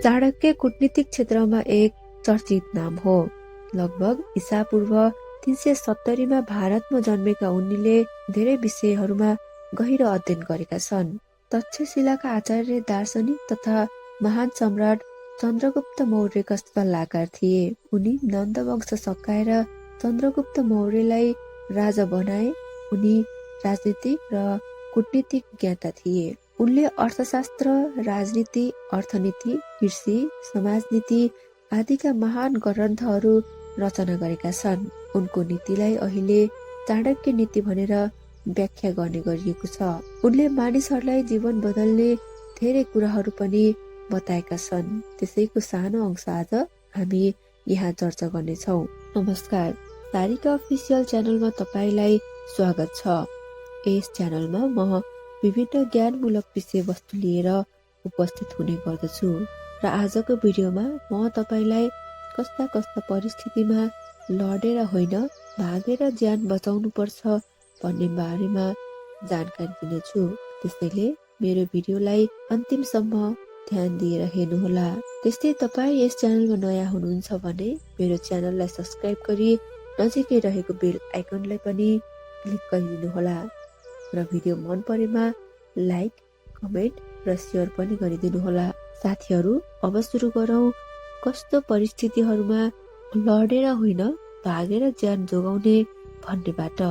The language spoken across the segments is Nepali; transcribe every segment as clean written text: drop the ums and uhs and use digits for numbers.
चाणक्य कूटनीतिक क्षेत्रमा एक चर्चित नाम हो। लगभग ईसापूर्व 370 मा भारतमा जन्मेका उनले धेरै विषयहरूमा गहिरो अध्ययन गरेका छन्। तक्षशिलाका आचार्य, दार्शनिक तथा महान सम्राट चन्द्रगुप्त मौर्यका सल्लाहकार थिए। उनी नन्द वंश सकाएर चन्द्रगुप्त मौर्यलाई राजा बनाए। उनी राजनीतिक र कूटनीतिक ज्ञाता थिए। उनले अर्थशास्त्र, राजनीति, अर्थनीति, कृषि, समाजनीति आदिका महान ग्रन्थहरू रचना गरेका छन्। उनको नीतिलाई अहिले चाणक्य नीति भनेर व्याख्या गर्ने गरिएको छ। उनले मानिसहरूलाई जीवन बदल्ने धेरै कुराहरू पनि बताएका छन्। त्यसैको सानो अंश आज हामी यहाँ चर्चा गर्नेछौँ। नमस्कार, सारिका अफिसियल च्यानलमा तपाईँलाई स्वागत छ। यस च्यानलमा म विभिन्न ज्ञानमूलक विषयवस्तु लिएर उपस्थित हुने गर्दछु र आजको भिडियोमा म तपाईँलाई कस्ता कस्ता परिस्थितिमा लडेर होइन भागेर ज्यान बचाउनु पर्छ भन्ने बारेमा जानकारी दिनेछु। त्यसैले मेरो भिडियोलाई अन्तिमसम्म ध्यान दिएर हेर्नुहोला। त्यस्तै तपाईँ यस च्यानलमा नयाँ हुनुहुन्छ भने मेरो च्यानललाई सब्स्क्राइब गरी नजिकै रहेको बेल आइकनलाई पनि क्लिक गरिदिनुहोला र भिडियो मन परेमा लाइक, कमेन्ट र सेयर पनि गरिदिनुहोला। साथीहरू, अब सुरु गरौँ कस्तो परिस्थितिहरूमा लडेर होइन भागेर ज्यान जोगाउने भन्नेबाट।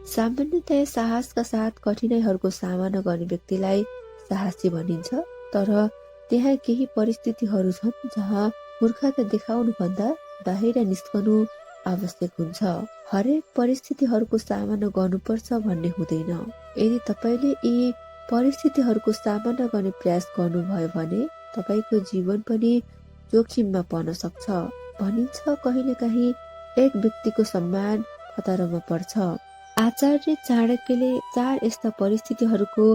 सामान्यतया साहसका साथ कठिनाइहरूको सामना गर्ने व्यक्तिलाई साहसी भनिन्छ। तर त्यहाँ केही परिस्थितिहरू छन् जहाँ मूर्खता देखाउनु भन्दा बाहिर निस्कनु आवश्यक हुन्छ। हरेक परिस्थितिहरूको सामना गर्नुपर्छ भन्ने हुँदैन। यदि तपाईँले यी परिस्थितिहरूको सामना गर्ने प्रयास गर्नुभयो भने तपाईँको जीवन पनि जोखिममा पर्न सक्छ। भनिन्छ कहिलेकाहीँ एक व्यक्तिको सम्मान खतरामा पर्छ। आचार्य चाणक्यले 4 यस्ता परिस्थितिहरूको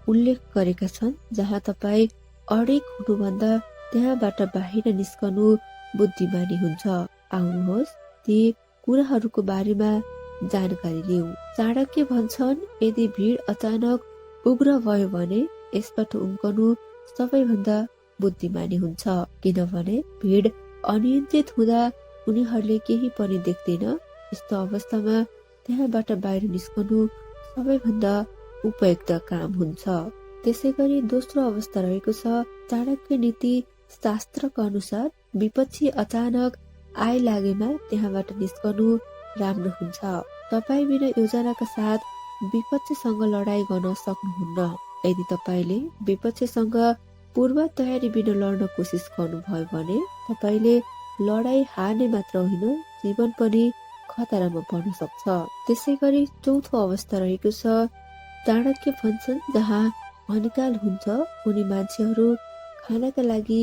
उल्लेख गरेका छन् जहाँ तपाईँ अडिग हुनुभन्दा त्यहाँबाट बाहिर निस्कनु बुद्धिमानी हुन्छ। आउनुहोस् ती कुराहरूको बारेमा जानकारी लिऊ। चाणक्य भन्छन्, यदि भिड अचानक उग्र भयो भने यसबाट उम्कनु सबैभन्दा बुद्धिमानी हुन्छ। किनभने भिड अनियन्त्रित हुँदा उनीहरूले केही पनि देख्दैन। यस्तो अवस्थामा त्यहाँबाट बाहिर निस्कनु सबैभन्दा उपयुक्त काम हुन्छ। त्यसै गरी दोस्रो अवस्था रहेको छ चाणक्य नीति शास्त्रका अनुसार विपक्षी अचानक आइ लागेमा त्यहाँबाट निस्कनु राम्रो हुन्छ। तपाईँ बिना योजनाका साथ विपक्षीसँग लडाई गर्न सक्नुहुन्न। यदि तपाईँले विपक्षीसँग पूर्व तयारी बिना लड्न कोसिस गर्नुभयो भने तपाईँले लडाई हार्ने मात्र होइन, जीवन पनि खतरामा पर्न सक्छ। त्यसै गरी चौथो अवस्था रहेको छ चाणक्य भन्छन्, जहाँ अनिकाल हुन्छ। उनी मान्छेहरू खानाका लागि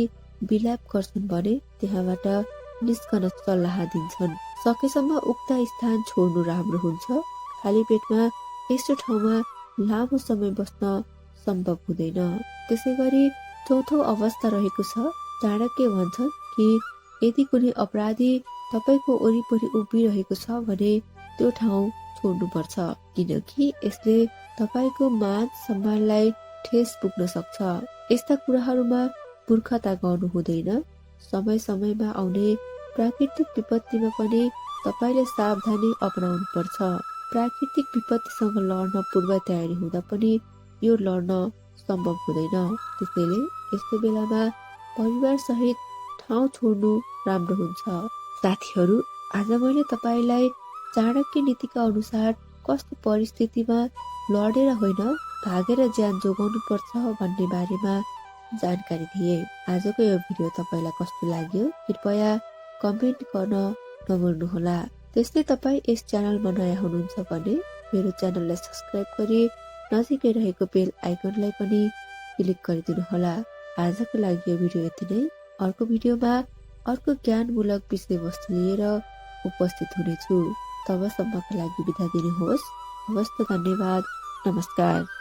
बिलाप गर्छन् भने त्यहाँबाट निस्कन सल्लाह दिन्छन्। सकेसम्म उक्त स्थान छोड्नु राम्रो हुन्छ। खाली पेटमा यस्तो ठाउँमा लामो समय बस्न सम्भव हुँदैन। त्यसै गरी चौथो अवस्था रहेको छ चाणक्य भन्छन् कि यदि कुनै अपराधी तपाईँको वरिपरि उभिरहेको छ भने त्यो ठाउँ छोड्नुपर्छ, किनकि यसले तपाईँको मान सम्मानलाई ठेस पुग्न सक्छ। यस्ता कुराहरूमा मूर्खता गर्नु हुँदैन। समय समयमा आउने प्राकृतिक विपत्तिमा पनि तपाईँले सावधानी अपनाउनु पर्छ। प्राकृतिक विपत्तिसँग लड्न पूर्व तयारी हुँदा पनि यो लड्न सम्भव हुँदैन। त्यसैले यस्तो बेलामा परिवार सहित ठाउँ छोड्नु राम्रो हुन्छ। साथीहरू, आज मैले तपाईँलाई चाणक्य नीतिका अनुसार कस्तो परिस्थितिमा लडेर होइन भागेर ज्यान जोगाउनु पर्छ भन्ने बारेमा जानकारी दिए। आजको यो भिडियो तपाईँलाई कस्तो लाग्यो कृपया कमेन्ट गर्न नभुल्नुहोला। त्यस्तै तपाईँ यस च्यानलमा नयाँ हुनुहुन्छ भने मेरो च्यानललाई सब्स्क्राइब गरी नजिकै रहेको बेल आइकनलाई पनि क्लिक गरिदिनुहोला। आजको लागि यो भिडियो यति नै। अर्को भिडियोमा अर्को ज्ञानमूलक विषयवस्तु लिएर उपस्थित हुनेछु। तबसम्मका लागि बिदा दिनुहोस्। हवस् त, धन्यवाद, नमस्कार।